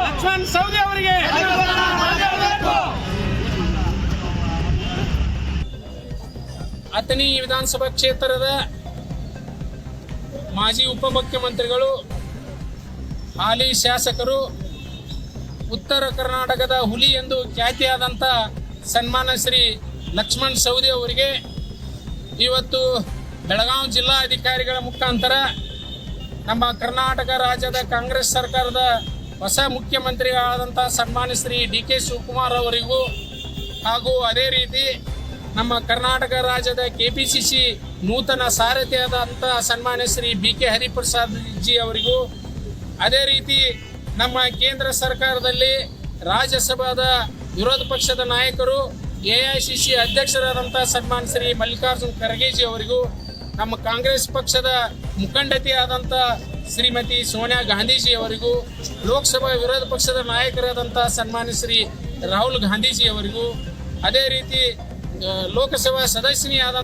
ಲಕ್ಷ್ಮಣ್ ಸವದಿ ಅವರಿಗೆ ಅಥಣಿ ವಿಧಾನಸಭಾ ಕ್ಷೇತ್ರದ ಮಾಜಿ ಉಪಮುಖ್ಯಮಂತ್ರಿಗಳು, ಹಾಲಿ ಶಾಸಕರು, ಉತ್ತರ ಕರ್ನಾಟಕದ ಹುಲಿ ಎಂದು ಖ್ಯಾತಿಯಾದಂಥ ಸನ್ಮಾನ್ಯ ಶ್ರೀ ಲಕ್ಷ್ಮಣ್ ಸವದಿ ಅವರಿಗೆ ಇವತ್ತು ಬೆಳಗಾವಿ ಜಿಲ್ಲಾಧಿಕಾರಿಗಳ ಮುಖಾಂತರ ನಮ್ಮ ಕರ್ನಾಟಕ ರಾಜ್ಯದ ಕಾಂಗ್ರೆಸ್ ಸರ್ಕಾರದ ಹೊಸ ಮುಖ್ಯಮಂತ್ರಿಗಳಾದಂಥ ಸನ್ಮಾನ್ಯ ಶ್ರೀ DK ಶಿವಕುಮಾರ್ ಅವರಿಗೂ ಹಾಗೂ ಅದೇ ರೀತಿ ನಮ್ಮ ಕರ್ನಾಟಕ ರಾಜ್ಯದ KPCC ನೂತನ ಸಾರಥಿಯಾದಂಥ ಸನ್ಮಾನ್ಯ ಶ್ರೀ BK ಹರಿಪ್ರಸಾದ್ ಜಿ ಅವರಿಗೂ, ಅದೇ ರೀತಿ ನಮ್ಮ ಕೇಂದ್ರ ಸರ್ಕಾರದಲ್ಲಿ ರಾಜ್ಯಸಭಾದ ವಿರೋಧ ಪಕ್ಷದ ನಾಯಕರು AICC ಅಧ್ಯಕ್ಷರಾದಂಥ ಸನ್ಮಾನ್ಯ ಶ್ರೀ ಮಲ್ಲಿಕಾರ್ಜುನ್ ಖರ್ಗೆ ಜಿ ಅವರಿಗೂ, ನಮ್ಮ ಕಾಂಗ್ರೆಸ್ ಪಕ್ಷದ ಮುಖಂಡತೆಯಾದಂಥ ಶ್ರೀಮತಿ ಸೋನಿಯಾ ಗಾಂಧೀಜಿ ಅವರಿಗೂ, ಲೋಕಸಭಾ ವಿರೋಧ ಪಕ್ಷದ ನಾಯಕರಾದಂಥ ಸನ್ಮಾನ್ಯ ಶ್ರೀ ರಾಹುಲ್ ಗಾಂಧೀಜಿ ಅವರಿಗೂ, ಅದೇ ರೀತಿ ಲೋಕಸಭಾ ಸದಸ್ಯನಿಯಾದ